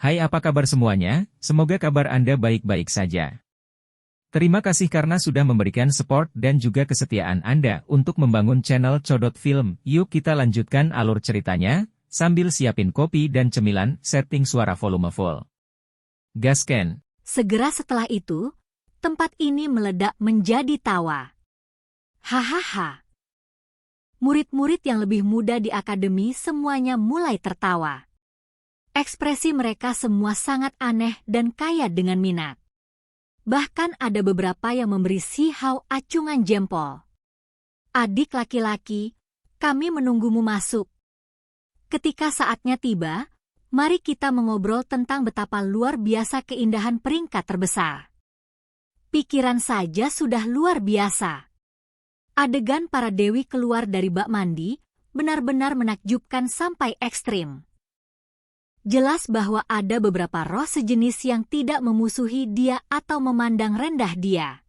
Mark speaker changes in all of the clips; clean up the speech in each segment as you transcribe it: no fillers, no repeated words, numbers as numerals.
Speaker 1: Hai, apa kabar semuanya? Semoga kabar Anda baik-baik saja. Terima kasih karena sudah memberikan support dan juga kesetiaan Anda untuk membangun channel Codot Film. Yuk kita lanjutkan alur ceritanya, sambil siapin kopi dan cemilan, setting suara volume full. Gasken.
Speaker 2: Segera setelah itu, tempat ini meledak menjadi tawa. Hahaha. Murid-murid yang lebih muda di akademi semuanya mulai tertawa. Ekspresi mereka semua sangat aneh dan kaya dengan minat. Bahkan ada beberapa yang memberi Si Hao acungan jempol. Adik laki-laki, kami menunggumu masuk. Ketika saatnya tiba, mari kita mengobrol tentang betapa luar biasa keindahan peringkat terbesar. Pikiran saja sudah luar biasa. Adegan para dewi keluar dari bak mandi benar-benar menakjubkan sampai ekstrim. Jelas bahwa ada beberapa roh sejenis yang tidak memusuhi dia atau memandang rendah dia.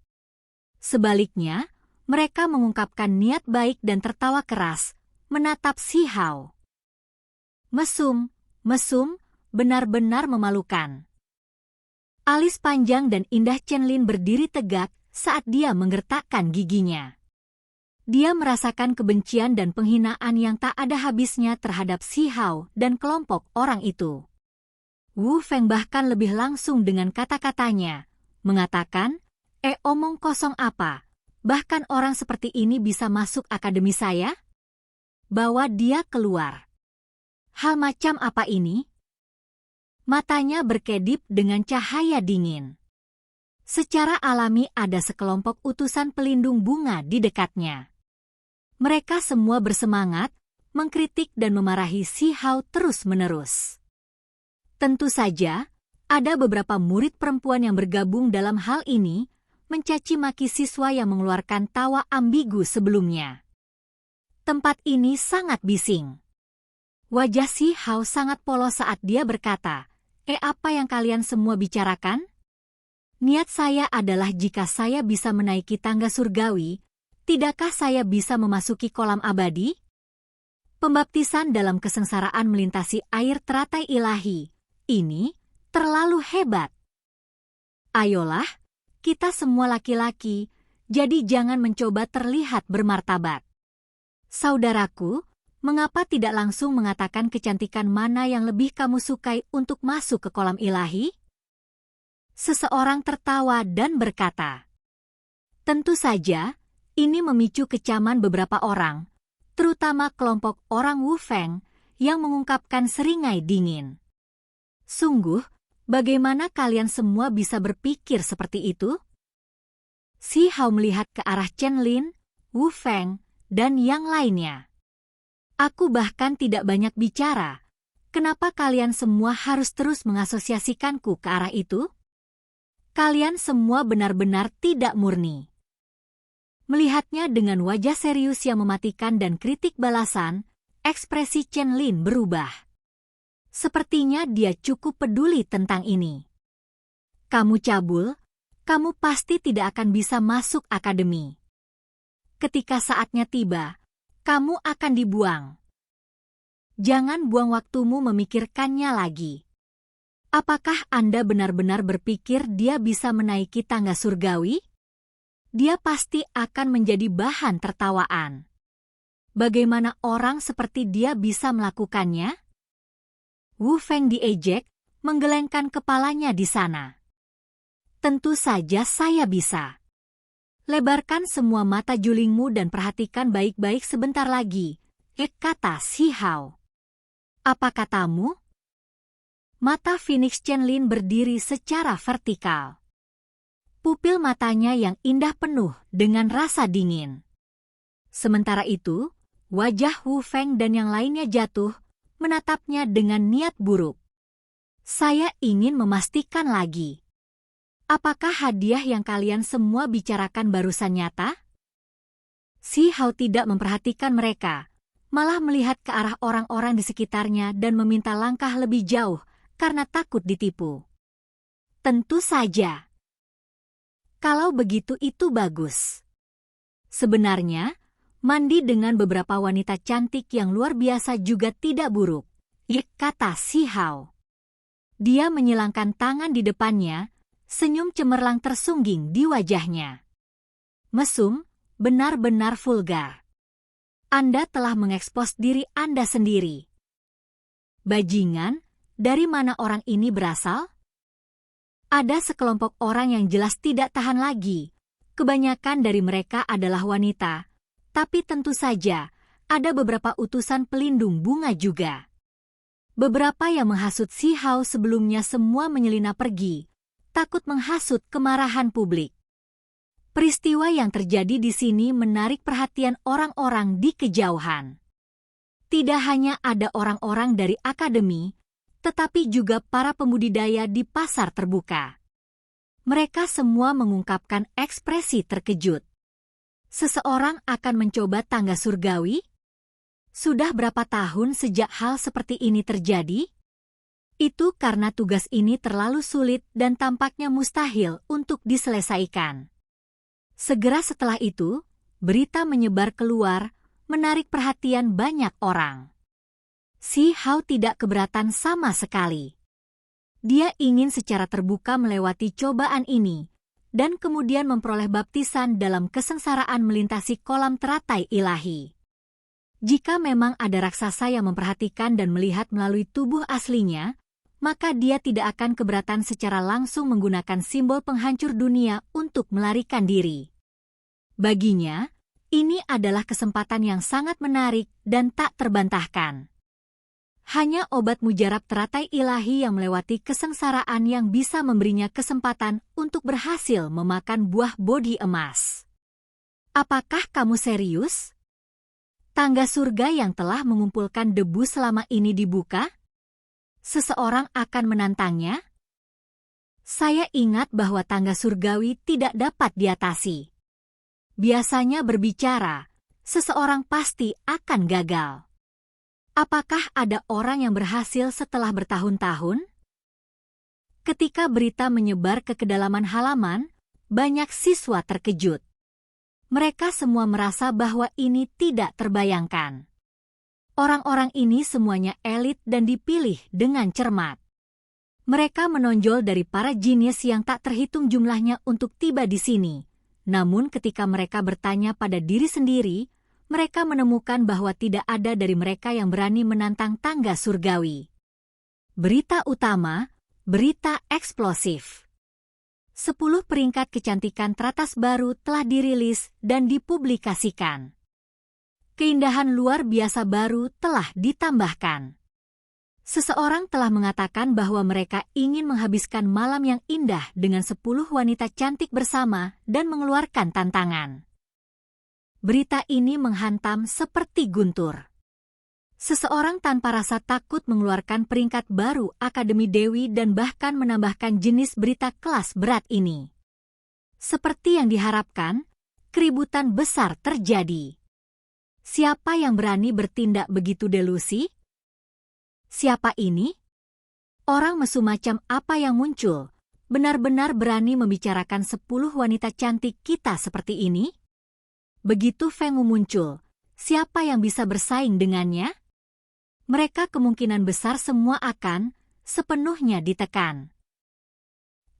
Speaker 2: Sebaliknya, mereka mengungkapkan niat baik dan tertawa keras, menatap Si Hao. Mesum, benar-benar memalukan. Alis panjang dan indah Chen Lin berdiri tegak saat dia menggertakkan giginya. Dia merasakan kebencian dan penghinaan yang tak ada habisnya terhadap Si Hao dan kelompok orang itu. Wu Feng bahkan lebih langsung dengan kata-katanya, mengatakan, omong kosong apa? Bahkan orang seperti ini bisa masuk akademi saya? Bawa dia keluar. Hal macam apa ini? Matanya berkedip dengan cahaya dingin. Secara alami ada sekelompok utusan pelindung bunga di dekatnya. Mereka semua bersemangat, mengkritik dan memarahi Si Hao terus-menerus. Tentu saja, ada beberapa murid perempuan yang bergabung dalam hal ini, mencaci maki siswa yang mengeluarkan tawa ambigu sebelumnya. Tempat ini sangat bising. Wajah Si Hao sangat polos saat dia berkata, apa yang kalian semua bicarakan? Niat saya adalah jika saya bisa menaiki tangga surgawi, tidakkah saya bisa memasuki kolam abadi? Pembaptisan dalam kesengsaraan melintasi air teratai ilahi. Ini terlalu hebat. Ayolah, kita semua laki-laki, jadi jangan mencoba terlihat bermartabat. Saudaraku, mengapa tidak langsung mengatakan kecantikan mana yang lebih kamu sukai untuk masuk ke kolam ilahi? Seseorang tertawa dan berkata, tentu saja, ini memicu kecaman beberapa orang, terutama kelompok orang Wu Feng yang mengungkapkan seringai dingin. Sungguh, bagaimana kalian semua bisa berpikir seperti itu? Si Hao melihat ke arah Chen Lin, Wu Feng, dan yang lainnya. Aku bahkan tidak banyak bicara. Kenapa kalian semua harus terus mengasosiasikanku ke arah itu? Kalian semua benar-benar tidak murni. Melihatnya dengan wajah serius yang mematikan dan kritik balasan, ekspresi Chen Lin berubah. Sepertinya dia cukup peduli tentang ini. Kamu cabul, kamu pasti tidak akan bisa masuk akademi. Ketika saatnya tiba, kamu akan dibuang. Jangan buang waktumu memikirkannya lagi. Apakah Anda benar-benar berpikir dia bisa menaiki tangga surgawi? Dia pasti akan menjadi bahan tertawaan. Bagaimana orang seperti dia bisa melakukannya? Wu Feng diejek, menggelengkan kepalanya di sana. Tentu saja saya bisa. Lebarkan semua mata julingmu dan perhatikan baik-baik sebentar lagi, kata Si Hao. Apa katamu? Mata Phoenix Chen Lin berdiri secara vertikal. Pupil matanya yang indah penuh dengan rasa dingin. Sementara itu, wajah Wu Feng dan yang lainnya jatuh, menatapnya dengan niat buruk. Saya ingin memastikan lagi. Apakah hadiah yang kalian semua bicarakan barusan nyata? Si Hao tidak memperhatikan mereka, malah melihat ke arah orang-orang di sekitarnya dan meminta langkah lebih jauh karena takut ditipu. Tentu saja. Kalau begitu itu bagus. Sebenarnya, mandi dengan beberapa wanita cantik yang luar biasa juga tidak buruk, kata Si Hao. Dia menyilangkan tangan di depannya, senyum cemerlang tersungging di wajahnya. Mesum, benar-benar vulgar. Anda telah mengekspos diri Anda sendiri. Bajingan, dari mana orang ini berasal? Ada sekelompok orang yang jelas tidak tahan lagi. Kebanyakan dari mereka adalah wanita, tapi tentu saja ada beberapa utusan pelindung bunga juga. Beberapa yang menghasut Si Hao sebelumnya semua menyelinap pergi, takut menghasut kemarahan publik. Peristiwa yang terjadi di sini menarik perhatian orang-orang di kejauhan. Tidak hanya ada orang-orang dari akademi, tetapi juga para pembudidaya di pasar terbuka. Mereka semua mengungkapkan ekspresi terkejut. Seseorang akan mencoba tangga surgawi? Sudah berapa tahun sejak hal seperti ini terjadi? Itu karena tugas ini terlalu sulit dan tampaknya mustahil untuk diselesaikan. Segera setelah itu, berita menyebar keluar, menarik perhatian banyak orang. Si Hao tidak keberatan sama sekali. Dia ingin secara terbuka melewati cobaan ini, dan kemudian memperoleh baptisan dalam kesengsaraan melintasi kolam teratai ilahi. Jika memang ada raksasa yang memperhatikan dan melihat melalui tubuh aslinya, maka dia tidak akan keberatan secara langsung menggunakan simbol penghancur dunia untuk melarikan diri. Baginya, ini adalah kesempatan yang sangat menarik dan tak terbantahkan. Hanya obat mujarab teratai ilahi yang melewati kesengsaraan yang bisa memberinya kesempatan untuk berhasil memakan buah bodi emas. Apakah kamu serius? Tangga surga yang telah mengumpulkan debu selama ini dibuka? Seseorang akan menantangnya? Saya ingat bahwa tangga surgawi tidak dapat diatasi. Biasanya berbicara, seseorang pasti akan gagal. Apakah ada orang yang berhasil setelah bertahun-tahun? Ketika berita menyebar ke kedalaman halaman, banyak siswa terkejut. Mereka semua merasa bahwa ini tidak terbayangkan. Orang-orang ini semuanya elit dan dipilih dengan cermat. Mereka menonjol dari para jenius yang tak terhitung jumlahnya untuk tiba di sini. Namun ketika mereka bertanya pada diri sendiri, mereka menemukan bahwa tidak ada dari mereka yang berani menantang tangga surgawi. Berita utama, berita eksplosif. 10 peringkat kecantikan teratas baru telah dirilis dan dipublikasikan. Keindahan luar biasa baru telah ditambahkan. Seseorang telah mengatakan bahwa mereka ingin menghabiskan malam yang indah dengan 10 wanita cantik bersama dan mengeluarkan tantangan. Berita ini menghantam seperti guntur. Seseorang tanpa rasa takut mengeluarkan peringkat baru Akademi Dewi dan bahkan menambahkan jenis berita kelas berat ini. Seperti yang diharapkan, keributan besar terjadi. Siapa yang berani bertindak begitu delusi? Siapa ini? Orang mesum macam apa yang muncul? Benar-benar berani membicarakan 10 wanita cantik kita seperti ini? Begitu Feng Wu muncul, siapa yang bisa bersaing dengannya? Mereka kemungkinan besar semua akan sepenuhnya ditekan.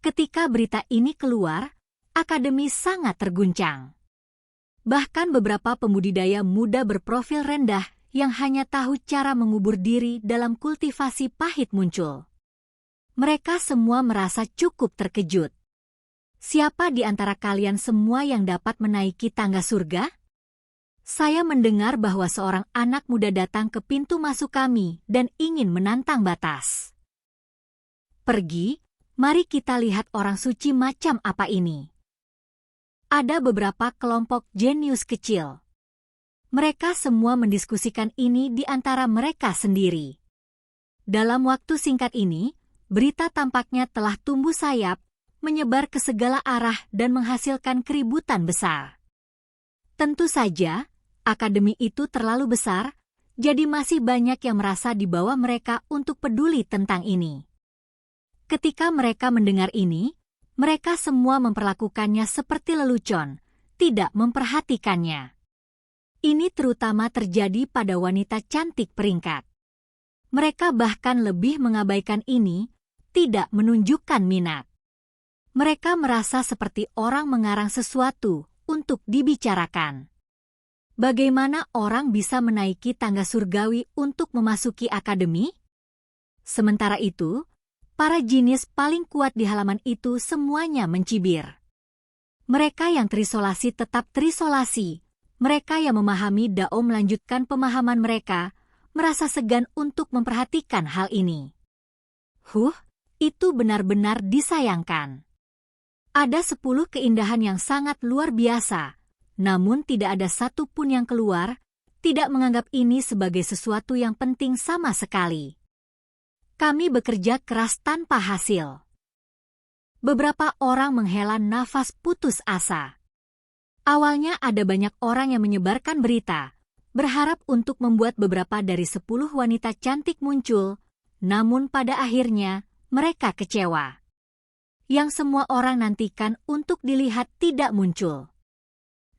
Speaker 2: Ketika berita ini keluar, akademi sangat terguncang. Bahkan beberapa pembudidaya muda berprofil rendah yang hanya tahu cara mengubur diri dalam kultivasi pahit muncul. Mereka semua merasa cukup terkejut. Siapa di antara kalian semua yang dapat menaiki tangga surga? Saya mendengar bahwa seorang anak muda datang ke pintu masuk kami dan ingin menantang batas. Pergi, mari kita lihat orang suci macam apa ini. Ada beberapa kelompok jenius kecil. Mereka semua mendiskusikan ini di antara mereka sendiri. Dalam waktu singkat ini, berita tampaknya telah tumbuh sayap, menyebar ke segala arah dan menghasilkan keributan besar. Tentu saja, akademi itu terlalu besar, jadi masih banyak yang merasa di bawah mereka untuk peduli tentang ini. Ketika mereka mendengar ini, mereka semua memperlakukannya seperti lelucon, tidak memperhatikannya. Ini terutama terjadi pada wanita cantik peringkat. Mereka bahkan lebih mengabaikan ini, tidak menunjukkan minat. Mereka merasa seperti orang mengarang sesuatu untuk dibicarakan. Bagaimana orang bisa menaiki tangga surgawi untuk memasuki akademi? Sementara itu, para jenius paling kuat di halaman itu semuanya mencibir. Mereka yang terisolasi tetap terisolasi. Mereka yang memahami Dao melanjutkan pemahaman mereka, merasa segan untuk memperhatikan hal ini. Itu benar-benar disayangkan. Ada 10 keindahan yang sangat luar biasa, namun tidak ada satu pun yang keluar, tidak menganggap ini sebagai sesuatu yang penting sama sekali. Kami bekerja keras tanpa hasil. Beberapa orang menghela nafas putus asa. Awalnya ada banyak orang yang menyebarkan berita, berharap untuk membuat beberapa dari 10 wanita cantik muncul, namun pada akhirnya mereka kecewa. Yang semua orang nantikan untuk dilihat tidak muncul.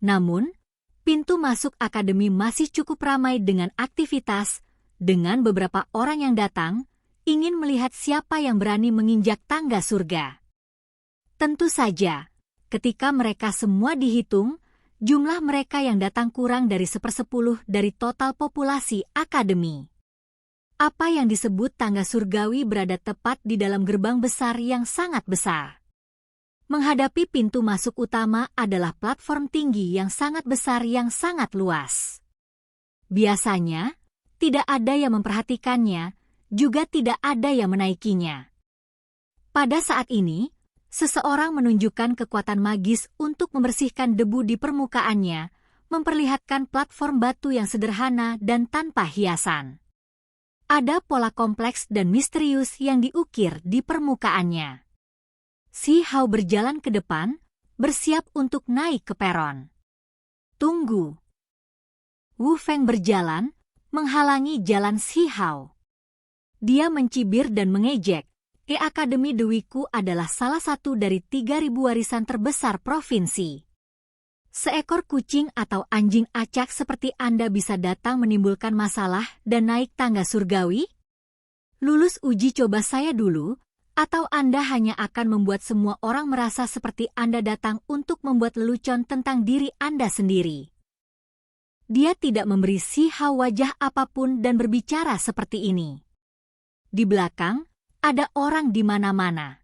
Speaker 2: Namun, pintu masuk akademi masih cukup ramai dengan aktivitas, dengan beberapa orang yang datang, ingin melihat siapa yang berani menginjak tangga surga. Tentu saja, ketika mereka semua dihitung, jumlah mereka yang datang kurang dari 1/10 dari total populasi akademi. Apa yang disebut tangga surgawi berada tepat di dalam gerbang besar yang sangat besar. Menghadapi pintu masuk utama adalah platform tinggi yang sangat besar yang sangat luas. Biasanya, tidak ada yang memperhatikannya, juga tidak ada yang menaikinya. Pada saat ini, seseorang menunjukkan kekuatan magis untuk membersihkan debu di permukaannya, memperlihatkan platform batu yang sederhana dan tanpa hiasan. Ada pola kompleks dan misterius yang diukir di permukaannya. Si Hao berjalan ke depan, bersiap untuk naik ke peron. Tunggu. Wu Feng berjalan, menghalangi jalan Si Hao. Dia mencibir dan mengejek. Akademi Dewiku adalah salah satu dari 3.000 warisan terbesar provinsi. Seekor kucing atau anjing acak seperti Anda bisa datang menimbulkan masalah dan naik tangga surgawi? Lulus uji coba saya dulu, atau Anda hanya akan membuat semua orang merasa seperti Anda datang untuk membuat lelucon tentang diri Anda sendiri. Dia tidak memberi Si Hao wajah apapun dan berbicara seperti ini. Di belakang, ada orang di mana-mana.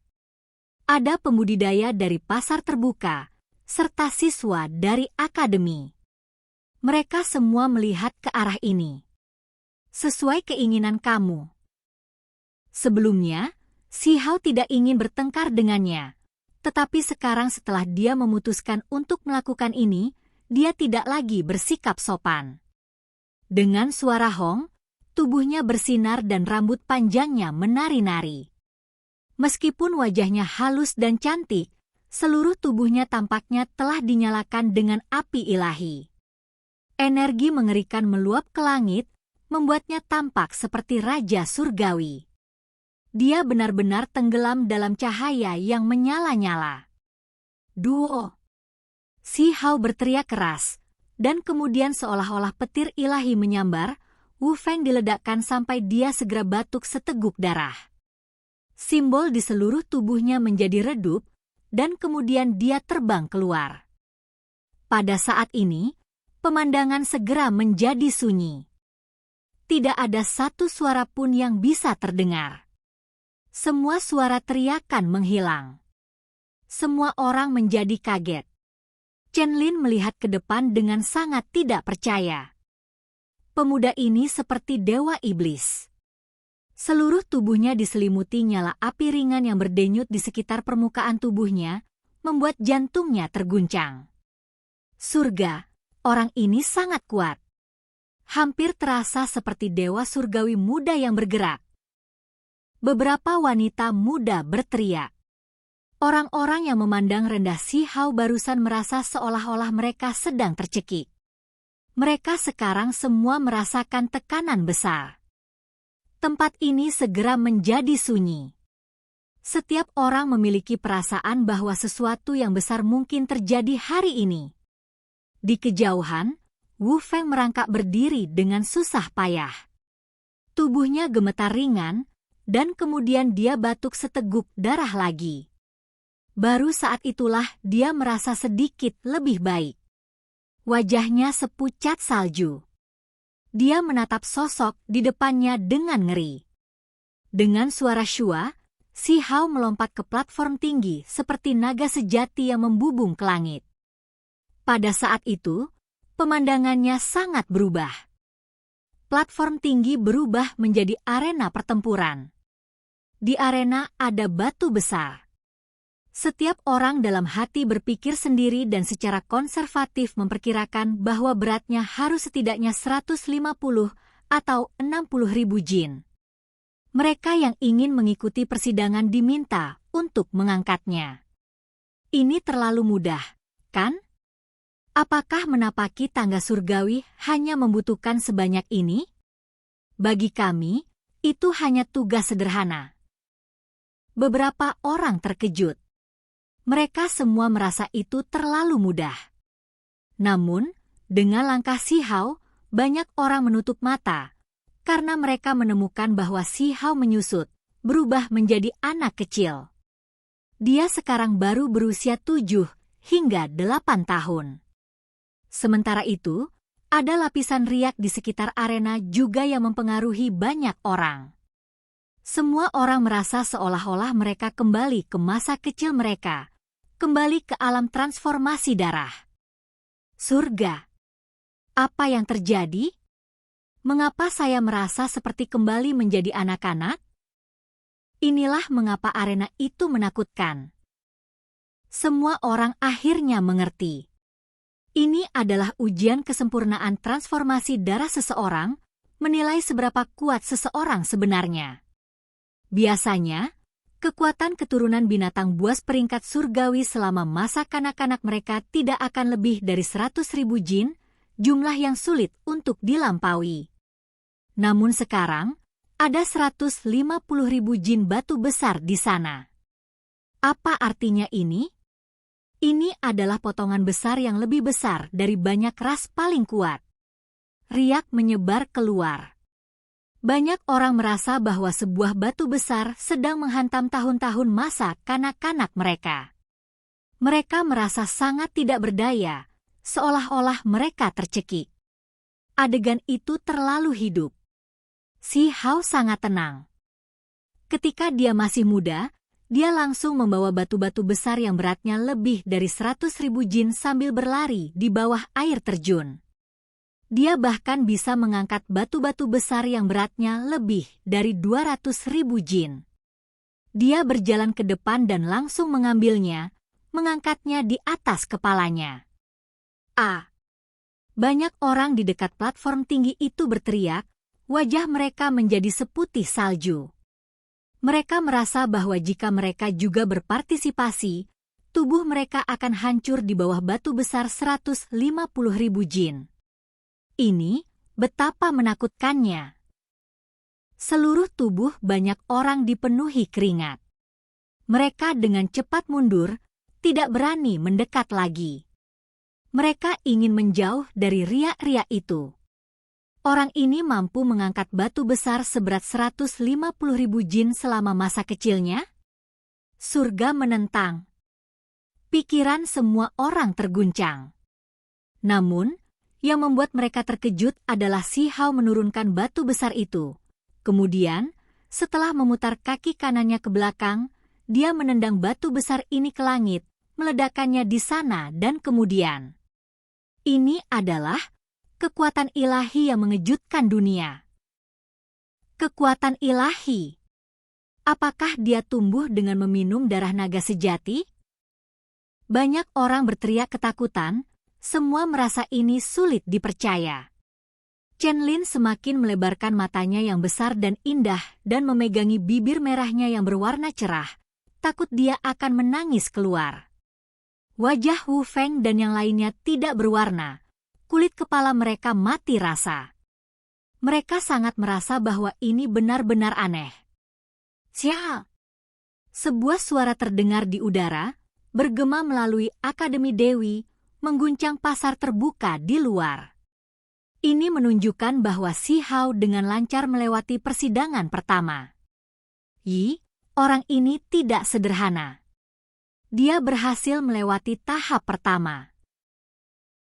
Speaker 2: Ada pembudidaya dari pasar terbuka, serta siswa dari akademi. Mereka semua melihat ke arah ini. Sesuai keinginan kamu. Sebelumnya, Si Hao tidak ingin bertengkar dengannya. Tetapi sekarang setelah dia memutuskan untuk melakukan ini, dia tidak lagi bersikap sopan. Dengan suara hong, tubuhnya bersinar dan rambut panjangnya menari-nari. Meskipun wajahnya halus dan cantik, seluruh tubuhnya tampaknya telah dinyalakan dengan api ilahi. Energi mengerikan meluap ke langit, membuatnya tampak seperti raja surgawi. Dia benar-benar tenggelam dalam cahaya yang menyala-nyala. Duo! Si Hao berteriak keras, dan kemudian seolah-olah petir ilahi menyambar, Wu Feng diledakkan sampai dia segera batuk seteguk darah. Simbol di seluruh tubuhnya menjadi redup, dan kemudian dia terbang keluar. Pada saat ini, pemandangan segera menjadi sunyi. Tidak ada satu suara pun yang bisa terdengar. Semua suara teriakan menghilang. Semua orang menjadi kaget. Chen Lin melihat ke depan dengan sangat tidak percaya. Pemuda ini seperti dewa iblis. Seluruh tubuhnya diselimuti nyala api ringan yang berdenyut di sekitar permukaan tubuhnya, membuat jantungnya terguncang. Surga, orang ini sangat kuat. Hampir terasa seperti dewa surgawi muda yang bergerak. Beberapa wanita muda berteriak. Orang-orang yang memandang rendah Si Hao barusan merasa seolah-olah mereka sedang tercekik. Mereka sekarang semua merasakan tekanan besar. Tempat ini segera menjadi sunyi. Setiap orang memiliki perasaan bahwa sesuatu yang besar mungkin terjadi hari ini. Di kejauhan, Wu Feng merangkak berdiri dengan susah payah. Tubuhnya gemetar ringan, dan kemudian dia batuk seteguk darah lagi. Baru saat itulah dia merasa sedikit lebih baik. Wajahnya sepucat salju. Dia menatap sosok di depannya dengan ngeri. Dengan suara syua, Si Hao melompat ke platform tinggi seperti naga sejati yang membubung ke langit. Pada saat itu, pemandangannya sangat berubah. Platform tinggi berubah menjadi arena pertempuran. Di arena ada batu besar. Setiap orang dalam hati berpikir sendiri dan secara konservatif memperkirakan bahwa beratnya harus setidaknya 150 atau 60 ribu jin. Mereka yang ingin mengikuti persidangan diminta untuk mengangkatnya. Ini terlalu mudah, kan? Apakah menapaki tangga surgawi hanya membutuhkan sebanyak ini? Bagi kami, itu hanya tugas sederhana. Beberapa orang terkejut. Mereka semua merasa itu terlalu mudah. Namun, dengan langkah Si Hao, banyak orang menutup mata, karena mereka menemukan bahwa Si Hao menyusut, berubah menjadi anak kecil. Dia sekarang baru berusia 7 hingga 8 tahun. Sementara itu, ada lapisan riak di sekitar arena juga yang mempengaruhi banyak orang. Semua orang merasa seolah-olah mereka kembali ke masa kecil mereka, kembali ke alam transformasi darah. Surga. Apa yang terjadi? Mengapa saya merasa seperti kembali menjadi anak-anak? Inilah mengapa arena itu menakutkan. Semua orang akhirnya mengerti. Ini adalah ujian kesempurnaan transformasi darah seseorang, menilai seberapa kuat seseorang sebenarnya. Biasanya, kekuatan keturunan binatang buas peringkat surgawi selama masa kanak-kanak mereka tidak akan lebih dari 100.000 jin, jumlah yang sulit untuk dilampaui. Namun sekarang, ada 150.000 jin batu besar di sana. Apa artinya ini? Ini adalah potongan besar yang lebih besar dari banyak ras paling kuat. Riak menyebar keluar. Banyak orang merasa bahwa sebuah batu besar sedang menghantam tahun-tahun masa kanak-kanak mereka. Mereka merasa sangat tidak berdaya, seolah-olah mereka tercekik. Adegan itu terlalu hidup. Si Hao sangat tenang. Ketika dia masih muda, dia langsung membawa batu-batu besar yang beratnya lebih dari 100.000 jin sambil berlari di bawah air terjun. Dia bahkan bisa mengangkat batu-batu besar yang beratnya lebih dari 200.000 jin. Dia berjalan ke depan dan langsung mengambilnya, mengangkatnya di atas kepalanya. Banyak orang di dekat platform tinggi itu berteriak, wajah mereka menjadi seputih salju. Mereka merasa bahwa jika mereka juga berpartisipasi, tubuh mereka akan hancur di bawah batu besar 150.000 jin. Ini betapa menakutkannya. Seluruh tubuh banyak orang dipenuhi keringat. Mereka dengan cepat mundur, tidak berani mendekat lagi. Mereka ingin menjauh dari riak-riak itu. Orang ini mampu mengangkat batu besar seberat 150.000 jin selama masa kecilnya? Surga menentang. Pikiran semua orang terguncang. Namun, yang membuat mereka terkejut adalah Si Hao menurunkan batu besar itu. Kemudian, setelah memutar kaki kanannya ke belakang, dia menendang batu besar ini ke langit, meledakkannya di sana dan kemudian. Ini adalah kekuatan ilahi yang mengejutkan dunia. Kekuatan ilahi. Apakah dia tumbuh dengan meminum darah naga sejati? Banyak orang berteriak ketakutan. Semua merasa ini sulit dipercaya. Chen Lin semakin melebarkan matanya yang besar dan indah dan memegangi bibir merahnya yang berwarna cerah, takut dia akan menangis keluar. Wajah Wu Feng dan yang lainnya tidak berwarna, kulit kepala mereka mati rasa. Mereka sangat merasa bahwa ini benar-benar aneh. Sia! Sebuah suara terdengar di udara, bergema melalui Akademi Dewi, mengguncang pasar terbuka di luar. Ini menunjukkan bahwa Si Hao dengan lancar melewati persidangan pertama. Yi, orang ini tidak sederhana. Dia berhasil melewati tahap pertama.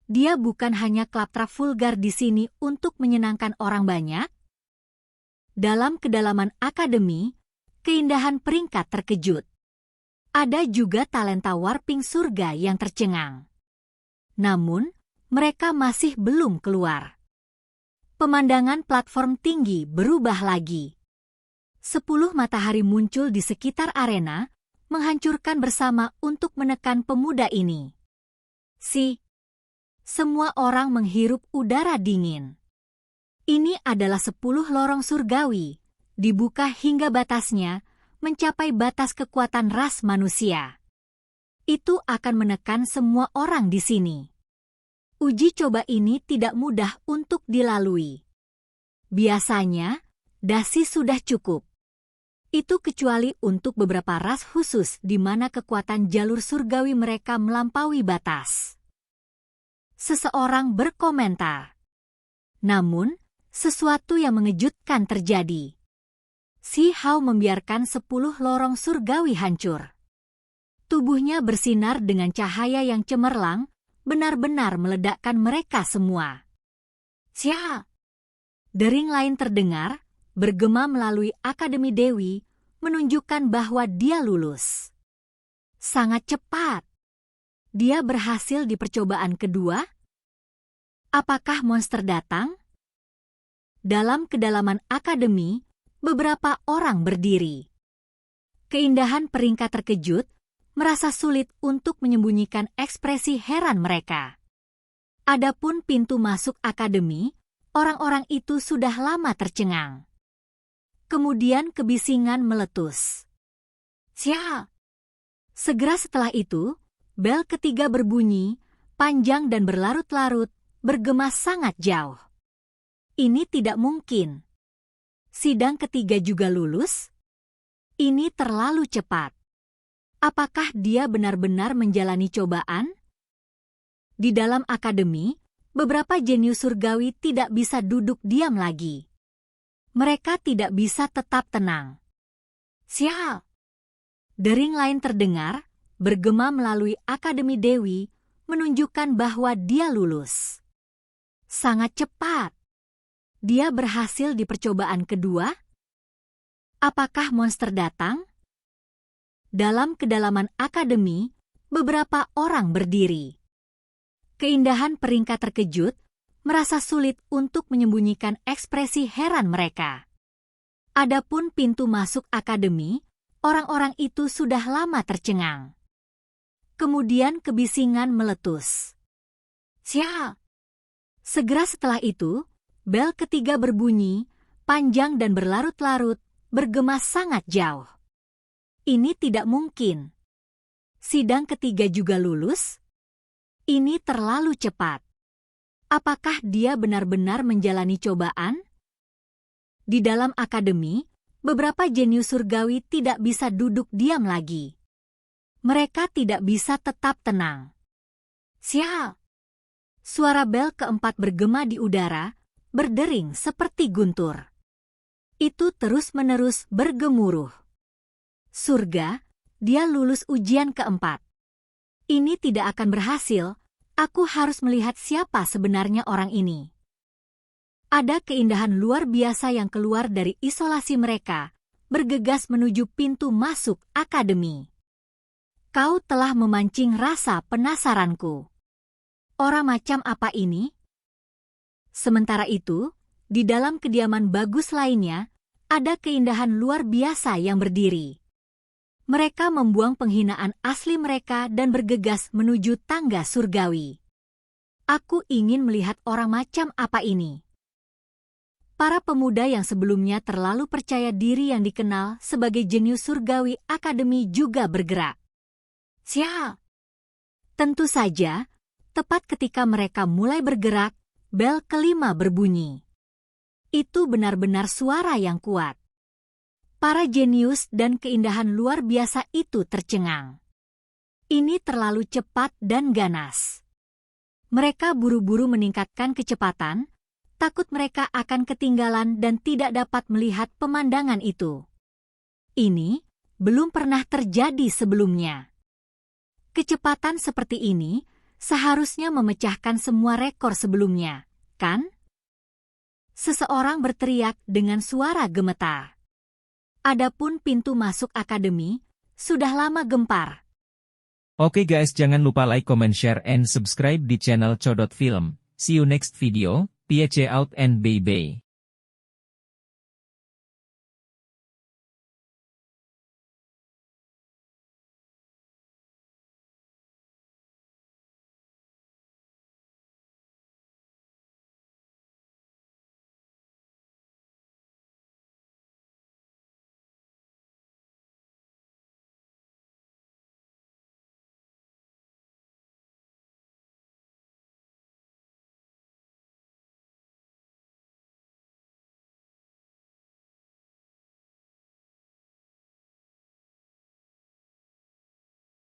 Speaker 2: Dia bukan hanya klaptra vulgar di sini untuk menyenangkan orang banyak. Dalam kedalaman akademi, keindahan peringkat terkejut. Ada juga talenta warping surga yang tercengang. Namun, mereka masih belum keluar. Pemandangan platform tinggi berubah lagi. 10 matahari muncul di sekitar arena, menghancurkan bersama untuk menekan pemuda ini. Semua orang menghirup udara dingin. Ini adalah 10 lorong surgawi, dibuka hingga batasnya, mencapai batas kekuatan ras manusia. Itu akan menekan semua orang di sini. Uji coba ini tidak mudah untuk dilalui. Biasanya, dasi sudah cukup. Itu kecuali untuk beberapa ras khusus di mana kekuatan jalur surgawi mereka melampaui batas. Seseorang berkomentar. Namun, sesuatu yang mengejutkan terjadi. Si Hao membiarkan 10 lorong surgawi hancur. Tubuhnya bersinar dengan cahaya yang cemerlang, benar-benar meledakkan mereka semua. Dering lain terdengar, bergema melalui Akademi Dewi, menunjukkan bahwa dia lulus. Sangat cepat. Dia berhasil di percobaan kedua. Apakah monster datang? Dalam kedalaman akademi, beberapa orang berdiri. Keindahan peringkat terkejut, merasa sulit untuk menyembunyikan ekspresi heran mereka. Adapun pintu masuk akademi, orang-orang itu sudah lama tercengang. Kemudian kebisingan meletus. Segera setelah itu, bel ketiga berbunyi, panjang dan berlarut-larut, bergema sangat jauh. Ini tidak mungkin. Sidang ketiga juga lulus? Ini terlalu cepat. Apakah dia benar-benar menjalani cobaan? Di dalam akademi, beberapa jenius surgawi tidak bisa duduk diam lagi. Mereka tidak bisa tetap tenang. Dering lain terdengar, bergema melalui Akademi Dewi, menunjukkan bahwa dia lulus. Sangat cepat. Dia berhasil di percobaan kedua. Apakah monster datang? Dalam kedalaman akademi, beberapa orang berdiri. Keindahan peringkat terkejut, merasa sulit untuk menyembunyikan ekspresi heran mereka. Adapun pintu masuk akademi, orang-orang itu sudah lama tercengang. Kemudian kebisingan meletus. Segera setelah itu, bel ketiga berbunyi, panjang dan berlarut-larut, bergema sangat jauh. Ini tidak mungkin. Sidang ketiga juga lulus? Ini terlalu cepat. Apakah dia benar-benar menjalani cobaan? Di dalam akademi, beberapa jenius surgawi tidak bisa duduk diam lagi. Mereka tidak bisa tetap tenang. Suara bel keempat bergema di udara, berdering seperti guntur. Itu terus-menerus bergemuruh. Surga, dia lulus ujian keempat. Ini tidak akan berhasil. Aku harus melihat siapa sebenarnya orang ini. Ada keindahan luar biasa yang keluar dari isolasi mereka, bergegas menuju pintu masuk akademi. Kau telah memancing rasa penasaranku. Orang macam apa ini? Sementara itu, di dalam kediaman bagus lainnya, ada keindahan luar biasa yang berdiri. Mereka membuang penghinaan asli mereka dan bergegas menuju tangga surgawi. Aku ingin melihat orang macam apa ini. Para pemuda yang sebelumnya terlalu percaya diri yang dikenal sebagai jenius surgawi akademi juga bergerak. Tentu saja, tepat ketika mereka mulai bergerak, bel kelima berbunyi. Itu benar-benar suara yang kuat. Para jenius dan keindahan luar biasa itu tercengang. Ini terlalu cepat dan ganas. Mereka buru-buru meningkatkan kecepatan, takut mereka akan ketinggalan dan tidak dapat melihat pemandangan itu. Ini belum pernah terjadi sebelumnya. Kecepatan seperti ini seharusnya memecahkan semua rekor sebelumnya, kan? Seseorang berteriak dengan suara gemetar. Adapun pintu masuk akademi sudah lama gempar.
Speaker 1: Oke guys, jangan lupa like, comment, share, and subscribe di channel Codot Film. See you next video. Peace out and bye-bye.